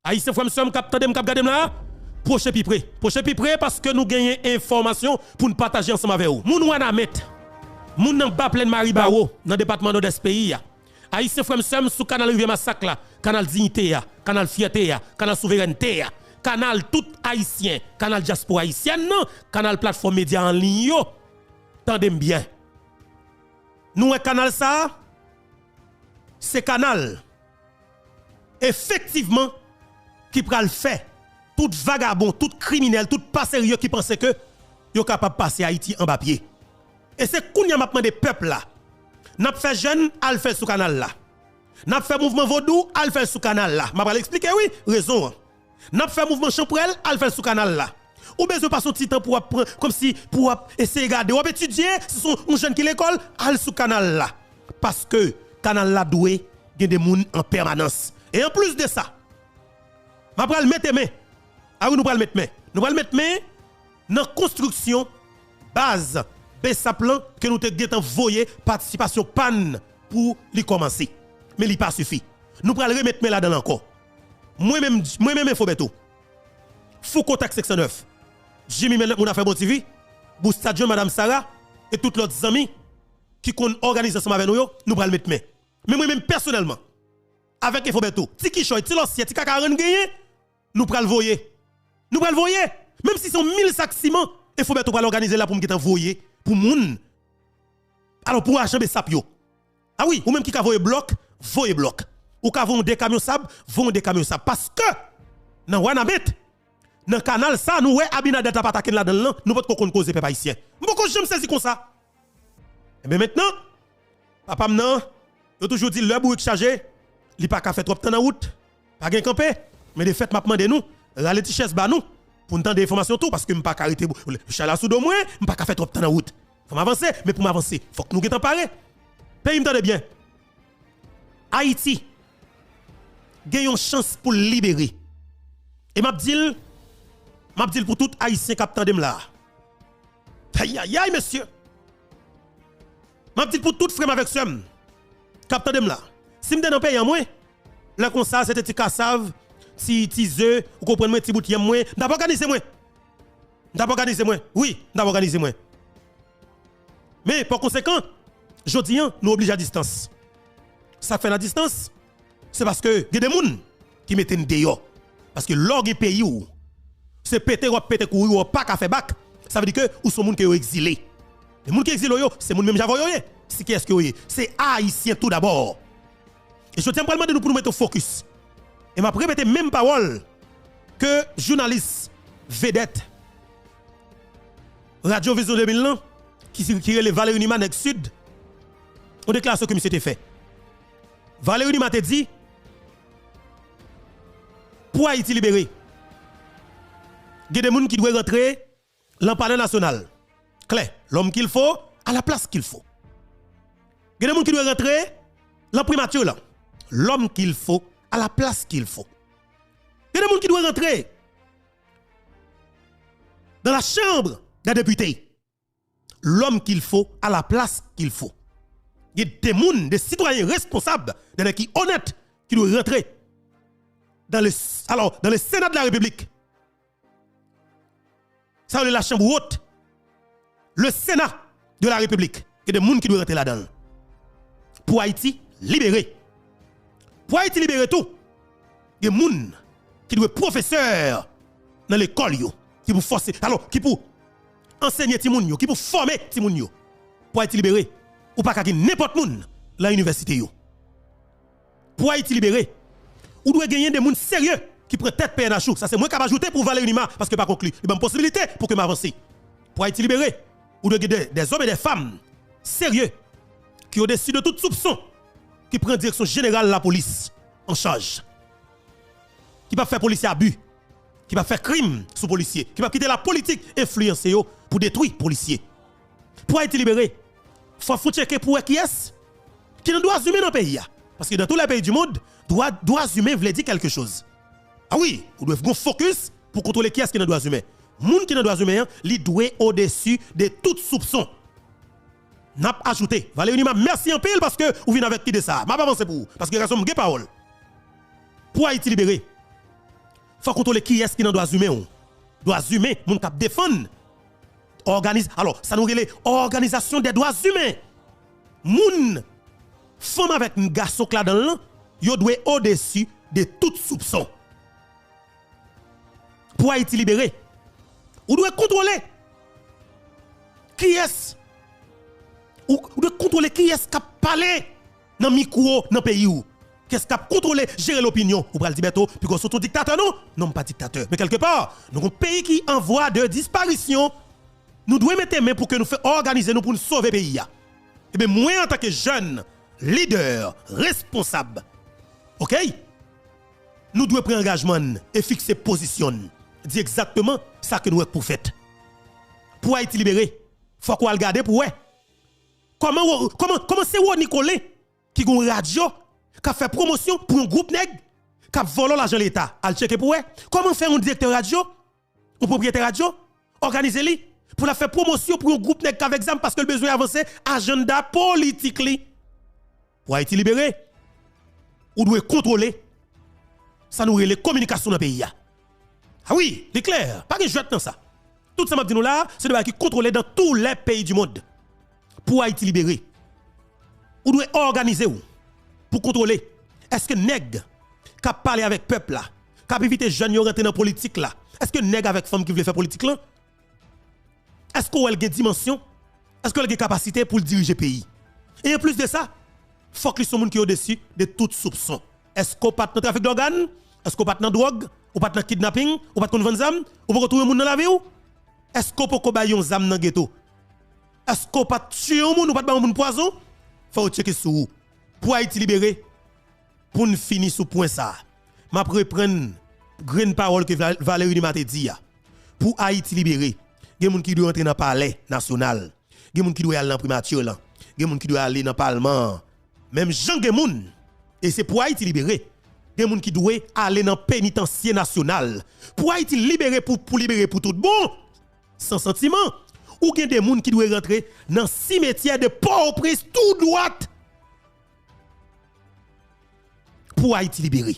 Haïtien frère m'sem k'ap tande m'k'ap gade là. Proche pi près parce que nous gagnons information pour nous partager ensemble avec vous. Moun wana met. Moun nan ba plein Marie Baro dans département nord-est pays ya. Haïtien frère m'sem sous canal Rivière Massacre là, canal Dignité ya, canal Fierté ya, canal Souveraineté ya, canal tout haïtien, canal diaspora haïtienne non, canal plateforme média en ligne yo. Tendez bien. Nous un canal ça c'est canal effectivement qui pral faire tout vagabond, tout criminel, tout pas sérieux qui pense que yo capable de passer Haïti en bas pied. Et c'est kounya m'a demandé peuple là. N'a fait jeune, al fait sous canal là. N'a fait mouvement vaudou, al fait sous canal là. M'a pas l'expliquer oui, raison. N'a fait mouvement champrel, al fait sous canal là. Ou besoin pas son petit temps pour apprendre comme si pour essayer regarder ou étudier si son un jeune qui l'école, al sous canal là. Parce que canal là doué gen des moun en permanence. Et en plus de ça, m'a pral mettre main. Ah oui, nous pral mettre main. Nous pral mettre main dans construction base Bessaplan que nous te gèt envoyé participation panne pour li commencer. Mais li pas suffit. Nous pral remettre main là-dedans encore. Moi-même Fobeto. Foucault Tax 609. Jimmy mon affaire bon TV, Boustadion Madame Sarah et tous les autres amis qui organisent ensemble avec nous, nous pral mettre main. Mais moi-même personnellement avec Fobeto, ti ki choy, ti l'ancien, ti kakaran gagné, nous pral voyer. Nous pral voyer. Même si sont 1000 sacs ciment, il faut mettre organiser là pour me envoyer pour moun. Alors pour acheter sapio. Ah oui, ou même qui ka voyer bloc, voyer bloc. Ou ka vont des camions sable, vont des camions sable parce que dans Wanabet, dans canal ça nous ouais Abinader t'a attaquer là-dedans, nous pas qu'on cause peuple haïtien. Beaucoup j'aime saisir comme ça. Et bien maintenant, papa m'nan, yo toujours dit le bourrique chargé, li pas ka fait trop temps en route, pas gain camper, mais de fait m'a demandé nous, rale ti chaise ba nous pour entendre des informations tout parce que m'pas arrêter chala sous do moins, m'pas ka fait trop temps en route. Faut m'avancer, mais pour m'avancer, faut que nous gèt paré. Pays m'tende bien. Haïti gagne une chance pour libérer. Et m'a dit pour tout haïtien qui attendent là. Aïe aïe aïe monsieur. M'a dit pour tout frère avec somme qui attendent là. Si m'te dans pays en moins, là comme ça c'était ti cassave, ti œuf, ou comprenez moi ti bouteille moi, n'a pas organisé moi. N'a pas organisé moi. Oui, n'a pas organisé moi. Mais par conséquent, jodi nous oblige à distance. Ça fait la distance, c'est parce que y a des gens qui mettent une dehors. Parce que l'orgue pays où c'est péter ou péter courir ou pas qu'à faire bac, ça veut dire que ou sont gens qui sont exilés. Les gens qui exilés c'est gens même j'avoye. C'est qui est-ce que c'est haïtien tout d'abord. Et je tiens à demander nous pour nous mettre au focus. Et m'a répété même parole que journaliste vedette Radio Vision 2000 qui relève Valérie Nima Nèg Sud on déclare ce que monsieur te fait. Valérie Nima te dit pour Haïti libéré. Il y a des gens qui doivent rentrer dans le palais national. Claire, l'homme qu'il faut à la place qu'il faut. Il y a des gens qui doivent rentrer dans le primature là. L'homme qu'il faut à la place qu'il faut. Il y a des gens qui doivent rentrer dans la chambre des députés. L'homme qu'il faut à la place qu'il faut. Il y a des gens, des citoyens responsables, des qui honnêtes, qui doivent rentrer dans le Sénat de la République. Ça c'est la chambre haute. Le Sénat de la République. Il y a des gens qui doivent rentrer là-dedans. Pour Haïti, libérer. Pour Haïti, libérer tout. Il y a des gens qui doivent être professeurs dans l'école, qui pour forcer, alors, qui pour enseigner les gens, qui pour former les gens. Pour Haïti, libérer. Ou pas qu'à n'importe qui dans l'université. Pour Haïti, libérer. Ou doit gagner des gens sérieux qui prennent tête PNH. Ça c'est moi qui vais ajouter pour Valérie Nima parce que pas conclu. Il y a une possibilité pour que m'avance. Pour Haïti libéré, ou doit gagner des hommes et des femmes sérieux qui ont décidé de tout soupçon qui prennent direction générale de la police en charge. Qui va faire policier abus, qui va faire crime sous policier, qui va quitter la politique influencée pour détruire policier. Pour Haïti libéré, il faut checker pour qui est-ce qui ne doit assumer dans le pays. Parce que dans tous les pays du monde, droits humains veut dire quelque chose. Ah oui, vous devez focus pour contrôler qui est-ce qui ne doit assumer. Moun qui ne doit assumer, il doit au-dessus de tout soupçon. N'a ajouté. Valérie Nima, merci en pile parce que vous venez avec qui de ça. Je vais avancer pour vous. Parce que raison de parole. Pour Haïti libéré, faut contrôler qui est-ce qui dans droits humains. Droits humains, moun k'ap défendre. Alors, ça nous relève organisation des droits humains. Moun femme avec un garçon là dedans, yo doit au-dessus de tout soupçon. Pour Haïti libéré, ou doit contrôler qui est-ce ou doit contrôler qui est-ce qui a parlé dans micro dans pays où. Qu'est-ce qui a contrôlé, gérer l'opinion? Ou pral dire bientôt, puis qu'on surtout dictateur non? Non, pas dictateur. Mais quelque part, nous avons un pays qui envoie de disparition. Nous devons mettre main pour que nous fassions organiser nous pour nous sauver le pays. Et bien, moi, en tant que jeune, leader, responsable, ok? Nous devons prendre engagement et fixer position. Dire exactement ça que nous avons pour faire. Pour Haïti libéré, il faut qu'on regarde pour ouais. Comment c'est Nicolas qui a une radio qui a fait promotion pour un groupe nègre qui a volé l'argent de l'État? Al checker pour ouais. Comment faire un directeur radio, un propriétaire radio, organiser-le pour la faire promotion pour un groupe nègre avec exemple parce que le besoin d'avancer agenda politique li. Pour Haïti libéré, ou doit contrôler ça nous les communications dans le pays. Ah oui, c'est clair, pas que je dans ça. Tout ça m'a dit nous là, c'est de qui contrôler dans tous les pays du monde. Pour Haïti libéré, ou doit organiser pour contrôler. Est-ce que nèg qui parler avec peuple là, qui éviter jeunes rentrer dans politique là? Est-ce que nèg avec femme qui veut faire politique là? Est-ce qu'on a une dimension? Est-ce qu'on a une capacité pour diriger le pays? Et en plus de ça, il faut que les gens qui sont au-dessus de tout soupçon. Est-ce qu'on pas dans trafic d'organes? Est-ce qu'on pas dans drogue? Ou pas dans kidnapping? Ou pas dans vendre zam? Ou pas retrouver moun dans la vie? Est-ce qu'on peut pas yon zam dans ghetto? Est-ce qu'on pas tuer un moun ou pas ba moun poison? Faut checker sur vous. Pour Haïti libéré, pour nous finir sur point ça. M'a reprendre grande parole que Valérie m'a dit. Pour Haïti libéré, il y a des gens qui doivent entrer dans le palais national. Il y a des gens qui doivent aller dans le primature. Il y a des gens qui doivent aller dans le parlement. Même Jean Gemoun. Et c'est pour Haïti libéré. Il y a des gens qui doivent aller dans le pénitencier national. Pour Haïti libéré, pour libérer pour tout bon. Sans sentiment. Ou il y a des gens qui doivent rentrer dans le cimetière de Port-au-Prince tout droit. Pour Haïti libéré.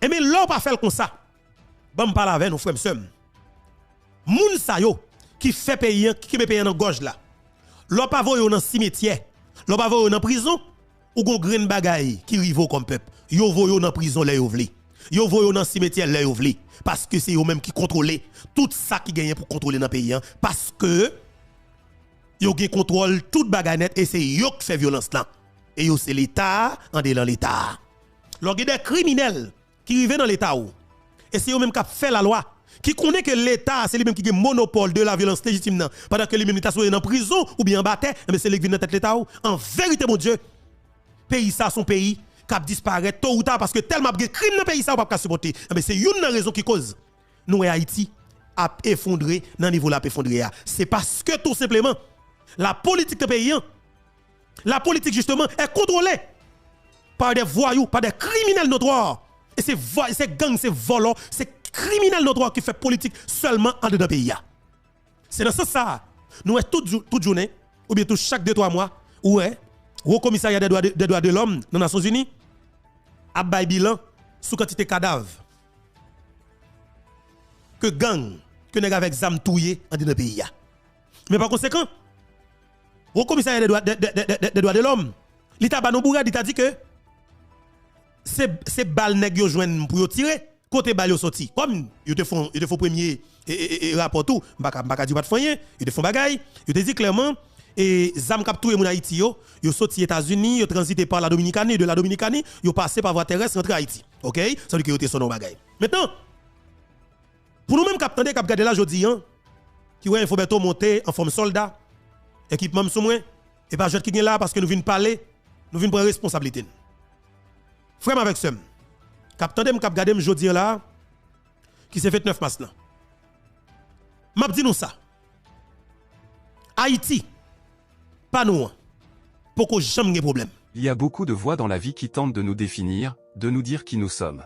Et mais l'on pas faire comme ça. Bon, me parle avec nous, frères et sœurs. Moun sa yo qui fait payer qui met payer dans gorge là. L'on pas voyo dans cimetière, l'on pas voyo dans prison ou gon grain bagay qui rivo comme peuple. Yo voyo dans prison là yo vle. Yo voyo dans cimetière là yo vle parce que c'est eux même qui contrôlent tout ça qui gagne pour contrôler dans pays parce que yo gen contrôle tout bagay net et c'est yo qui fait violence là. Et yo c'est l'état en dedans l'état. L'on gen des criminels qui arrivent dans l'état ou et c'est eux même qui fait la loi. Qui connaît que l'État, c'est lui-même qui a monopole de la violence légitime, pendant que lui-même est en prison ou bien en bataille, mais c'est lui qui vient dans tête l'État. En vérité, mon Dieu, pays ça, son pays, qui disparaît tôt ou tard parce que tellement de crimes dans le pays, ça, on ne peut pas supporter. Mais c'est une raison qui cause. Nous, Haïti, a effondré dans le niveau de la effondré. C'est parce que tout simplement, la politique de pays, la politique justement, est contrôlée par des voyous, par des criminels notoires. Et c'est gangs, c'est volants, c'est criminel notoire qui fait politique seulement en dedans pays. C'est dans ce sens ça. Nous toute journée ou bien chaque 2-3 mois au commissariat des droits de l'homme dans les Nations Unies a bay bilan sous quantité de cadavres que gang que nèg avec zam touyer en dedans pays. Mais par conséquent au commissariat des droits de l'homme l'état banou bourad il t'a dit que c'est balle nèg yo joine pour yo tirer côté bal yo sorti comme yo te font premier rapport tout m'pa di pas de rien yo te font bagay yo te dit clairement et zam k'ap touye moun Haïti yo sorti États-Unis yo transité par la Dominicanie de la Dominicanie yo passé par voie terrestre rentré Haïti. OK ça veut dire que yo te son bagay maintenant pour nous même k'ap tande k'ap garder là jodi qui ouais Infoberto monter en forme soldat équipement sous moi et pas jet qui gen là parce que nous vinn parler nous vinn prendre responsabilité frère avec somme Cap tande m'kap gade m'jodi là qui s'est fait 9 mars là. M'a dit nous ça. Haïti pas nous pour que jamais de problème. Il y a beaucoup de voix dans la vie qui tentent de nous définir, de nous dire qui nous sommes.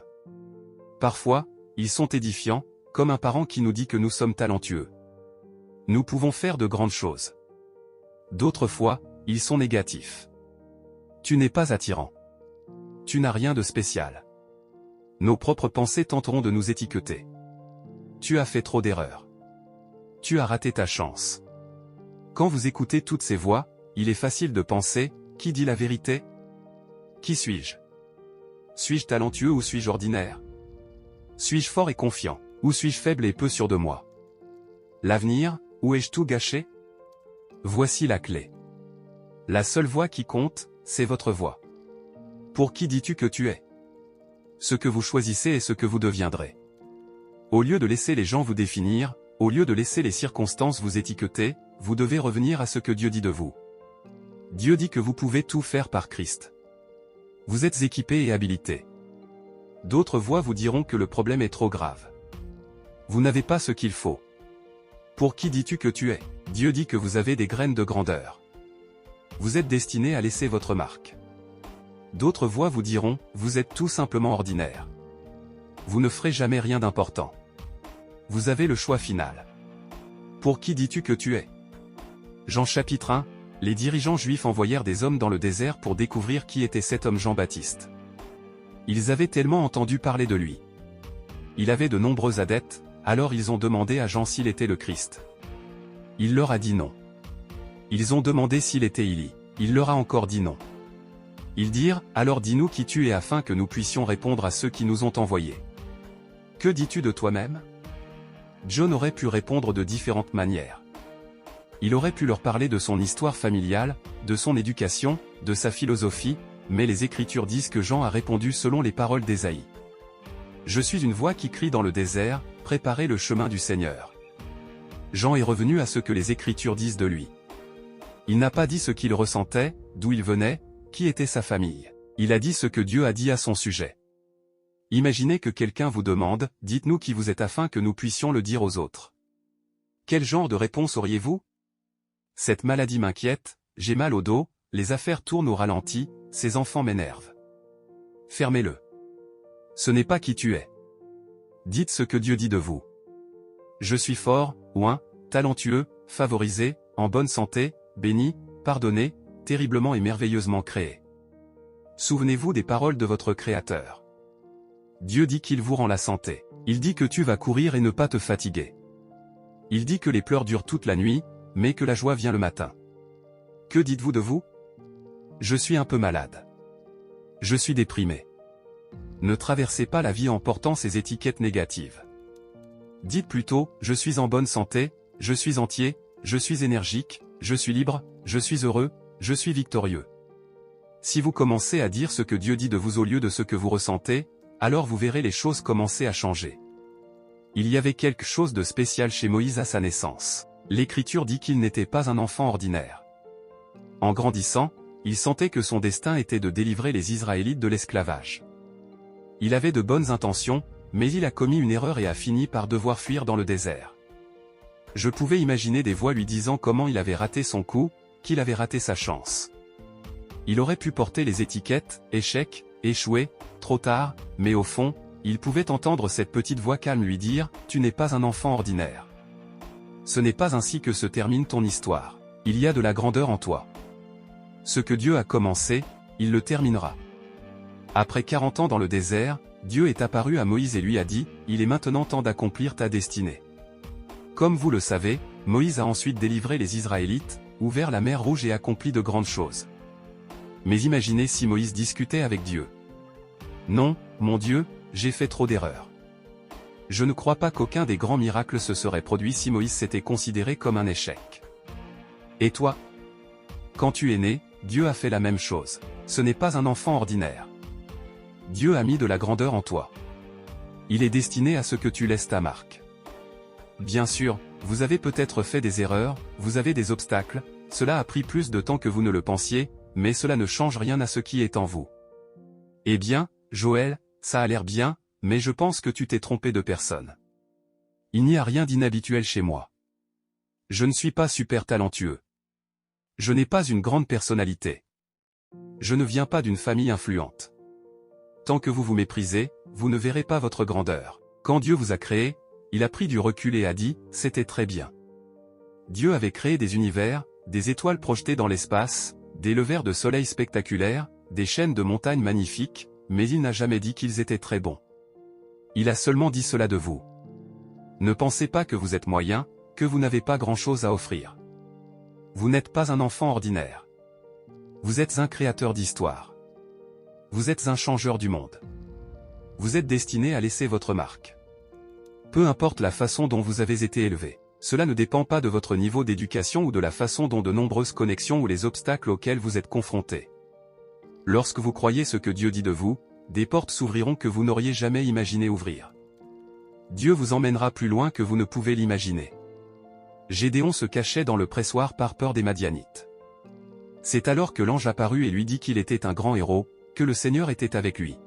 Parfois, ils sont édifiants, comme un parent qui nous dit que nous sommes talentueux. Nous pouvons faire de grandes choses. D'autres fois, ils sont négatifs. Tu n'es pas attirant. Tu n'as rien de spécial. Nos propres pensées tenteront de nous étiqueter. Tu as fait trop d'erreurs. Tu as raté ta chance. Quand vous écoutez toutes ces voix, il est facile de penser, qui dit la vérité? Qui suis-je? Suis-je talentueux ou suis-je ordinaire? Suis-je fort et confiant, ou suis-je faible et peu sûr de moi? L'avenir, où ai-je tout gâché? Voici la clé. La seule voix qui compte, c'est votre voix. Pour qui dis-tu que tu es? Ce que vous choisissez est ce que vous deviendrez. Au lieu de laisser les gens vous définir, au lieu de laisser les circonstances vous étiqueter, vous devez revenir à ce que Dieu dit de vous. Dieu dit que vous pouvez tout faire par Christ. Vous êtes équipé et habilité. D'autres voix vous diront que le problème est trop grave. Vous n'avez pas ce qu'il faut. Pour qui dis-tu que tu es? Dieu dit que vous avez des graines de grandeur. Vous êtes destiné à laisser votre marque. D'autres voix vous diront, vous êtes tout simplement ordinaire. Vous ne ferez jamais rien d'important. Vous avez le choix final. Pour qui dis-tu que tu es? Jean chapitre 1, les dirigeants juifs envoyèrent des hommes dans le désert pour découvrir qui était cet homme Jean-Baptiste. Ils avaient tellement entendu parler de lui. Il avait de nombreux adeptes, alors ils ont demandé à Jean s'il était le Christ. Il leur a dit non. Ils ont demandé s'il était Élie. Il leur a encore dit non. Ils dirent, alors dis-nous qui tu es afin que nous puissions répondre à ceux qui nous ont envoyés. Que dis-tu de toi-même? John aurait pu répondre de différentes manières. Il aurait pu leur parler de son histoire familiale, de son éducation, de sa philosophie, mais les Écritures disent que Jean a répondu selon les paroles d'Ésaïe. Je suis une voix qui crie dans le désert, préparez le chemin du Seigneur. Jean est revenu à ce que les Écritures disent de lui. Il n'a pas dit ce qu'il ressentait, d'où il venait, qui était sa famille. Il a dit ce que Dieu a dit à son sujet. Imaginez que quelqu'un vous demande, dites-nous qui vous êtes afin que nous puissions le dire aux autres. Quel genre de réponse auriez-vous? Cette maladie m'inquiète, j'ai mal au dos, les affaires tournent au ralenti, ces enfants m'énervent. Fermez-le. Ce n'est pas qui tu es. Dites ce que Dieu dit de vous. Je suis fort, oint, talentueux, favorisé, en bonne santé, béni, pardonné, terriblement et merveilleusement créé. Souvenez-vous des paroles de votre Créateur. Dieu dit qu'il vous rend la santé. Il dit que tu vas courir et ne pas te fatiguer. Il dit que les pleurs durent toute la nuit, mais que la joie vient le matin. Que dites-vous de vous? Je suis un peu malade. Je suis déprimé. Ne traversez pas la vie en portant ces étiquettes négatives. Dites plutôt, je suis en bonne santé, je suis entier, je suis énergique, je suis libre, je suis heureux, je suis victorieux. Si vous commencez à dire ce que Dieu dit de vous au lieu de ce que vous ressentez, alors vous verrez les choses commencer à changer. Il y avait quelque chose de spécial chez Moïse à sa naissance. L'Écriture dit qu'il n'était pas un enfant ordinaire. En grandissant, il sentait que son destin était de délivrer les Israélites de l'esclavage. Il avait de bonnes intentions, mais il a commis une erreur et a fini par devoir fuir dans le désert. Je pouvais imaginer des voix lui disant comment il avait raté son coup, qu'il avait raté sa chance. Il aurait pu porter les étiquettes, échec, échoué, trop tard, mais au fond, il pouvait entendre cette petite voix calme lui dire, tu n'es pas un enfant ordinaire. Ce n'est pas ainsi que se termine ton histoire. Il y a de la grandeur en toi. Ce que Dieu a commencé, il le terminera. Après 40 ans dans le désert, Dieu est apparu à Moïse et lui a dit, il est maintenant temps d'accomplir ta destinée. Comme vous le savez, Moïse a ensuite délivré les Israélites, ouvert la mer Rouge et accompli de grandes choses. Mais imaginez si Moïse discutait avec Dieu. Non, mon Dieu, j'ai fait trop d'erreurs. Je ne crois pas qu'aucun des grands miracles se serait produit si Moïse s'était considéré comme un échec. Et toi? Quand tu es né, Dieu a fait la même chose. Ce n'est pas un enfant ordinaire. Dieu a mis de la grandeur en toi. Il est destiné à ce que tu laisses ta marque. Bien sûr, vous avez peut-être fait des erreurs, vous avez des obstacles, cela a pris plus de temps que vous ne le pensiez, mais cela ne change rien à ce qui est en vous. Eh bien, Joël, ça a l'air bien, mais je pense que tu t'es trompé de personne. Il n'y a rien d'inhabituel chez moi. Je ne suis pas super talentueux. Je n'ai pas une grande personnalité. Je ne viens pas d'une famille influente. Tant que vous vous méprisez, vous ne verrez pas votre grandeur. Quand Dieu vous a créé, il a pris du recul et a dit, c'était très bien. Dieu avait créé des univers, des étoiles projetées dans l'espace, des levers de soleil spectaculaires, des chaînes de montagnes magnifiques, mais il n'a jamais dit qu'ils étaient très bons. Il a seulement dit cela de vous. Ne pensez pas que vous êtes moyen, que vous n'avez pas grand-chose à offrir. Vous n'êtes pas un enfant ordinaire. Vous êtes un créateur d'histoire. Vous êtes un changeur du monde. Vous êtes destiné à laisser votre marque. Peu importe la façon dont vous avez été élevé. Cela ne dépend pas de votre niveau d'éducation ou de la façon dont de nombreuses connexions ou les obstacles auxquels vous êtes confrontés. Lorsque vous croyez ce que Dieu dit de vous, des portes s'ouvriront que vous n'auriez jamais imaginé ouvrir. Dieu vous emmènera plus loin que vous ne pouvez l'imaginer. Gédéon se cachait dans le pressoir par peur des Madianites. C'est alors que l'ange apparut et lui dit qu'il était un grand héros, que le Seigneur était avec lui.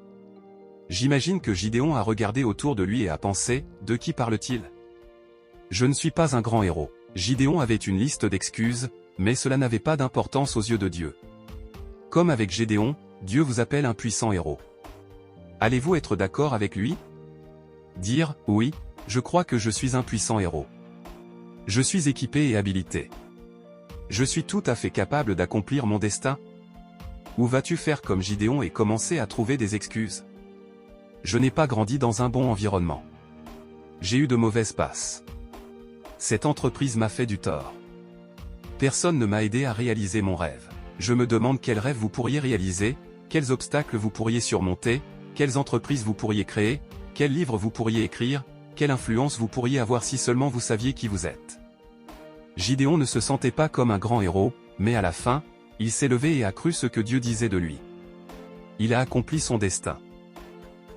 J'imagine que Gédéon a regardé autour de lui et a pensé, de qui parle-t-il ? Je ne suis pas un grand héros. Gédéon avait une liste d'excuses, mais cela n'avait pas d'importance aux yeux de Dieu. Comme avec Gédéon, Dieu vous appelle un puissant héros. Allez-vous être d'accord avec lui ? Dire, oui, je crois que je suis un puissant héros. Je suis équipé et habilité. Je suis tout à fait capable d'accomplir mon destin. Ou vas-tu faire comme Gédéon et commencer à trouver des excuses ? Je n'ai pas grandi dans un bon environnement. J'ai eu de mauvaises passes. Cette entreprise m'a fait du tort. Personne ne m'a aidé à réaliser mon rêve. Je me demande quels rêves vous pourriez réaliser, quels obstacles vous pourriez surmonter, quelles entreprises vous pourriez créer, quels livres vous pourriez écrire, quelle influence vous pourriez avoir si seulement vous saviez qui vous êtes. Gédéon ne se sentait pas comme un grand héros, mais à la fin, il s'est levé et a cru ce que Dieu disait de lui. Il a accompli son destin.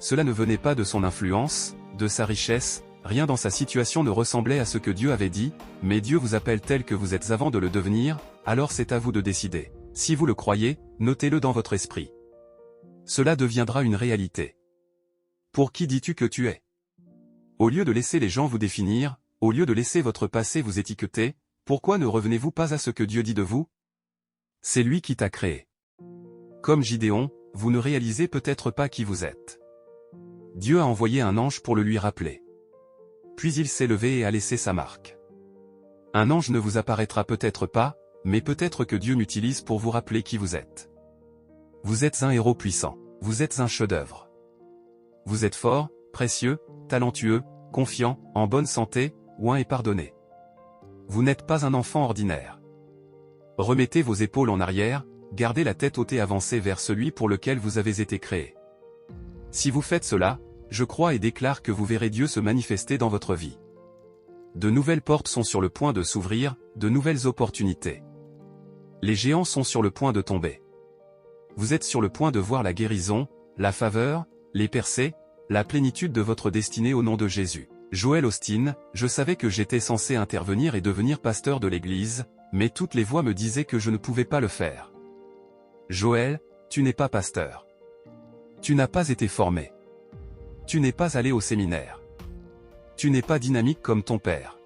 Cela ne venait pas de son influence, de sa richesse, rien dans sa situation ne ressemblait à ce que Dieu avait dit, mais Dieu vous appelle tel que vous êtes avant de le devenir, alors c'est à vous de décider. Si vous le croyez, notez-le dans votre esprit. Cela deviendra une réalité. Pour qui dis-tu que tu es ? Au lieu de laisser les gens vous définir, au lieu de laisser votre passé vous étiqueter, pourquoi ne revenez-vous pas à ce que Dieu dit de vous ? C'est lui qui t'a créé. Comme Gédéon, vous ne réalisez peut-être pas qui vous êtes. Dieu a envoyé un ange pour le lui rappeler. Puis il s'est levé et a laissé sa marque. Un ange ne vous apparaîtra peut-être pas, mais peut-être que Dieu m'utilise pour vous rappeler qui vous êtes. Vous êtes un héros puissant. Vous êtes un chef-d'œuvre. Vous êtes fort, précieux, talentueux, confiant, en bonne santé, oint et pardonné. Vous n'êtes pas un enfant ordinaire. Remettez vos épaules en arrière, gardez la tête haute et avancez vers celui pour lequel vous avez été créé. Si vous faites cela, je crois et déclare que vous verrez Dieu se manifester dans votre vie. De nouvelles portes sont sur le point de s'ouvrir, de nouvelles opportunités. Les géants sont sur le point de tomber. Vous êtes sur le point de voir la guérison, la faveur, les percées, la plénitude de votre destinée au nom de Jésus. Joel Osteen, je savais que j'étais censé intervenir et devenir pasteur de l'Église, mais toutes les voix me disaient que je ne pouvais pas le faire. Joël, tu n'es pas pasteur. Tu n'as pas été formé. Tu n'es pas allé au séminaire. Tu n'es pas dynamique comme ton père.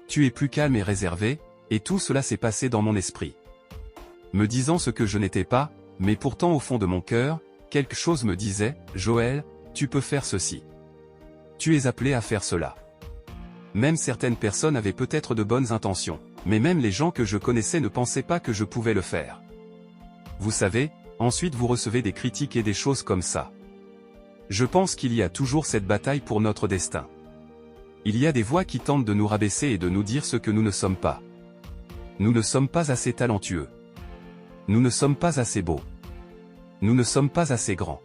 Tu es plus calme et réservé, et tout cela s'est passé dans mon esprit. Me disant ce que je n'étais pas, mais pourtant au fond de mon cœur, quelque chose me disait, Joël, tu peux faire ceci. Tu es appelé à faire cela. Même certaines personnes avaient peut-être de bonnes intentions, mais même les gens que je connaissais ne pensaient pas que je pouvais le faire. Vous savez, ensuite vous recevez des critiques et des choses comme ça. Je pense qu'il y a toujours cette bataille pour notre destin. Il y a des voix qui tentent de nous rabaisser et de nous dire ce que nous ne sommes pas. Nous ne sommes pas assez talentueux. Nous ne sommes pas assez beaux. Nous ne sommes pas assez grands.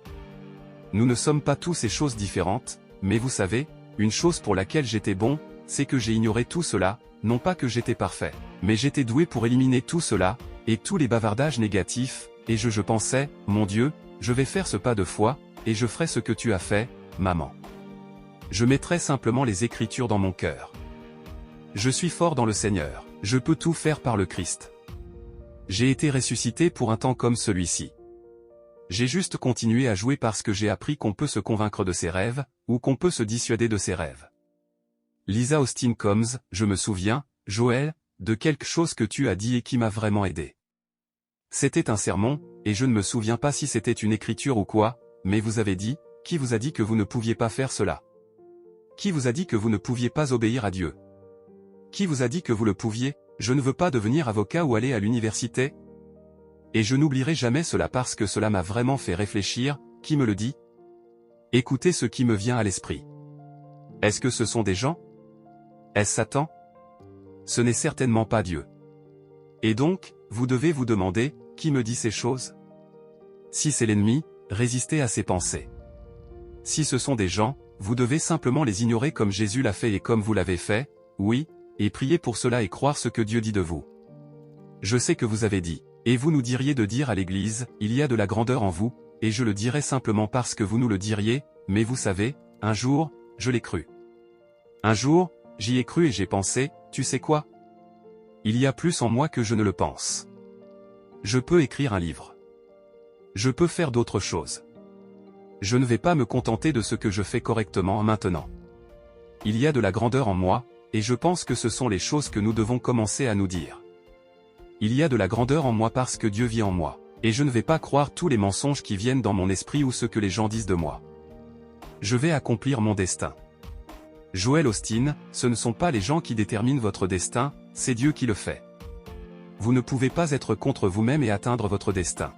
Nous ne sommes pas tous ces choses différentes, mais vous savez, une chose pour laquelle j'étais bon, c'est que j'ai ignoré tout cela, non pas que j'étais parfait, mais j'étais doué pour éliminer tout cela, et tous les bavardages négatifs, et je pensais, mon Dieu, je vais faire ce pas de foi, et je ferai ce que tu as fait, maman. Je mettrai simplement les Écritures dans mon cœur. Je suis fort dans le Seigneur, je peux tout faire par le Christ. J'ai été ressuscité pour un temps comme celui-ci. J'ai juste continué à jouer parce que j'ai appris qu'on peut se convaincre de ses rêves, ou qu'on peut se dissuader de ses rêves. Lisa Austin Combs, je me souviens, Joël, de quelque chose que tu as dit et qui m'a vraiment aidé. C'était un sermon, et je ne me souviens pas si c'était une écriture ou quoi, mais vous avez dit, qui vous a dit que vous ne pouviez pas faire cela? Qui vous a dit que vous ne pouviez pas obéir à Dieu? Qui vous a dit que vous le pouviez? Je ne veux pas devenir avocat ou aller à l'université. Et je n'oublierai jamais cela parce que cela m'a vraiment fait réfléchir. Qui me le dit? Écoutez ce qui me vient à l'esprit. Est-ce que ce sont des gens? Est-ce Satan? Ce n'est certainement pas Dieu. Et donc, vous devez vous demander, qui me dit ces choses? Si c'est l'ennemi, résistez à ses pensées. Si ce sont des gens, vous devez simplement les ignorer comme Jésus l'a fait et comme vous l'avez fait, oui, et prier pour cela et croire ce que Dieu dit de vous. Je sais que vous avez dit, et vous nous diriez de dire à l'Église, il y a de la grandeur en vous, et je le dirais simplement parce que vous nous le diriez, mais vous savez, un jour, je l'ai cru. Un jour, j'y ai cru et j'ai pensé, tu sais quoi? Il y a plus en moi que je ne le pense. Je peux écrire un livre. Je peux faire d'autres choses. Je ne vais pas me contenter de ce que je fais correctement maintenant. Il y a de la grandeur en moi, et je pense que ce sont les choses que nous devons commencer à nous dire. Il y a de la grandeur en moi parce que Dieu vit en moi, et je ne vais pas croire tous les mensonges qui viennent dans mon esprit ou ce que les gens disent de moi. Je vais accomplir mon destin. Joel Osteen, ce ne sont pas les gens qui déterminent votre destin, c'est Dieu qui le fait. Vous ne pouvez pas être contre vous-même et atteindre votre destin.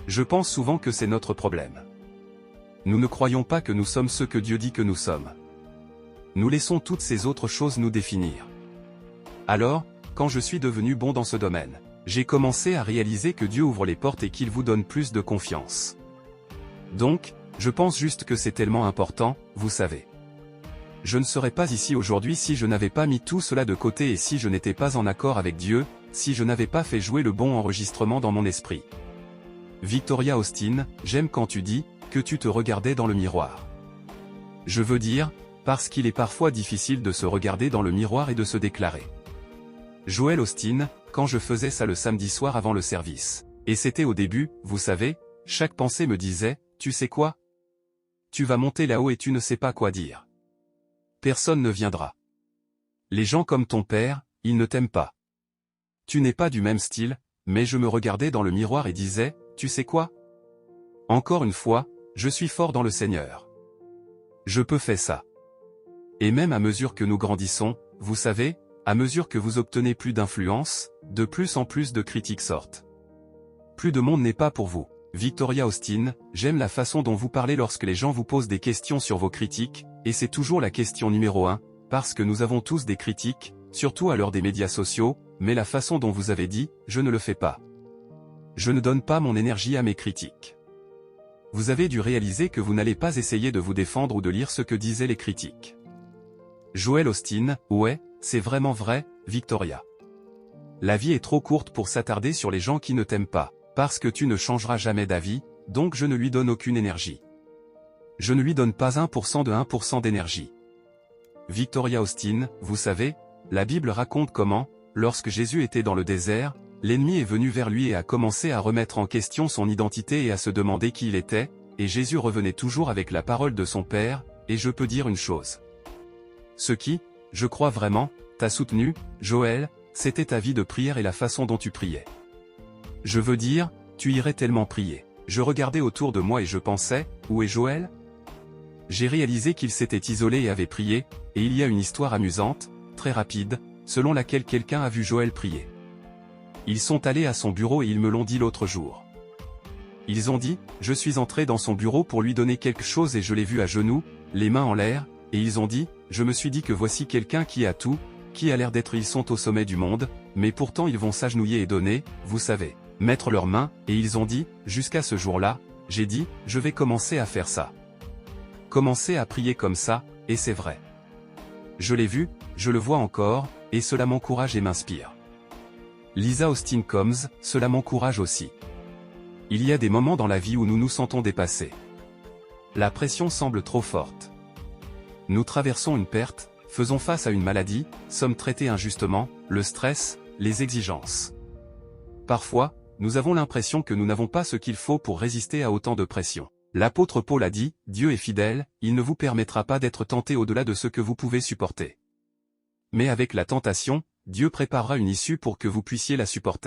Je pense souvent que c'est notre problème. Nous ne croyons pas que nous sommes ce que Dieu dit que nous sommes. Nous laissons toutes ces autres choses nous définir. Alors, quand je suis devenu bon dans ce domaine, j'ai commencé à réaliser que Dieu ouvre les portes et qu'il vous donne plus de confiance. Donc, je pense juste que c'est tellement important, vous savez. Je ne serais pas ici aujourd'hui si je n'avais pas mis tout cela de côté et si je n'étais pas en accord avec Dieu, si je n'avais pas fait jouer le bon enregistrement dans mon esprit. Victoria Osteen, j'aime quand tu dis que tu te regardais dans le miroir. Je veux dire, parce qu'il est parfois difficile de se regarder dans le miroir et de se déclarer. Joel Osteen, quand je faisais ça le samedi soir avant le service. Et c'était au début, vous savez, chaque pensée me disait, tu sais quoi? Tu vas monter là-haut et tu ne sais pas quoi dire. Personne ne viendra. Les gens comme ton père, ils ne t'aiment pas. Tu n'es pas du même style, mais je me regardais dans le miroir et disais, tu sais quoi? Encore une fois, je suis fort dans le Seigneur. Je peux faire ça. Et même à mesure que nous grandissons, vous savez, à mesure que vous obtenez plus d'influence, de plus en plus de critiques sortent. Plus de monde n'est pas pour vous. Victoria Osteen, j'aime la façon dont vous parlez lorsque les gens vous posent des questions sur vos critiques, et c'est toujours la question numéro 1, parce que nous avons tous des critiques, surtout à l'heure des médias sociaux, mais la façon dont vous avez dit, je ne le fais pas. Je ne donne pas mon énergie à mes critiques. Vous avez dû réaliser que vous n'allez pas essayer de vous défendre ou de lire ce que disaient les critiques. Joel Osteen, ouais, c'est vraiment vrai, Victoria. La vie est trop courte pour s'attarder sur les gens qui ne t'aiment pas, parce que tu ne changeras jamais d'avis, donc je ne lui donne aucune énergie. Je ne lui donne pas 1% de 1% d'énergie. Victoria Osteen, vous savez, la Bible raconte comment, lorsque Jésus était dans le désert, l'ennemi est venu vers lui et a commencé à remettre en question son identité et à se demander qui il était, et Jésus revenait toujours avec la parole de son Père, et je peux dire une chose. Ce qui, je crois vraiment, t'a soutenu, Joël, c'était ta vie de prière et la façon dont tu priais. Je veux dire, tu irais tellement prier. Je regardais autour de moi et je pensais, où est Joël? J'ai réalisé qu'il s'était isolé et avait prié, et il y a une histoire amusante, très rapide, selon laquelle quelqu'un a vu Joël prier. Ils sont allés à son bureau et ils me l'ont dit l'autre jour. Ils ont dit, je suis entré dans son bureau pour lui donner quelque chose et je l'ai vu à genoux, les mains en l'air, et ils ont dit, je me suis dit que voici quelqu'un qui a tout, qui a l'air d'être ils sont au sommet du monde, mais pourtant ils vont s'agenouiller et donner, vous savez, mettre leurs mains, et ils ont dit, jusqu'à ce jour-là, j'ai dit, je vais commencer à faire ça. Commencer à prier comme ça, et c'est vrai. Je l'ai vu, je le vois encore, et cela m'encourage et m'inspire. Lisa Osteen Combs, cela m'encourage aussi. Il y a des moments dans la vie où nous nous sentons dépassés. La pression semble trop forte. Nous traversons une perte, faisons face à une maladie, sommes traités injustement, le stress, les exigences. Parfois, nous avons l'impression que nous n'avons pas ce qu'il faut pour résister à autant de pression. L'apôtre Paul a dit, Dieu est fidèle, il ne vous permettra pas d'être tenté au-delà de ce que vous pouvez supporter. Mais avec la tentation, Dieu préparera une issue pour que vous puissiez la supporter.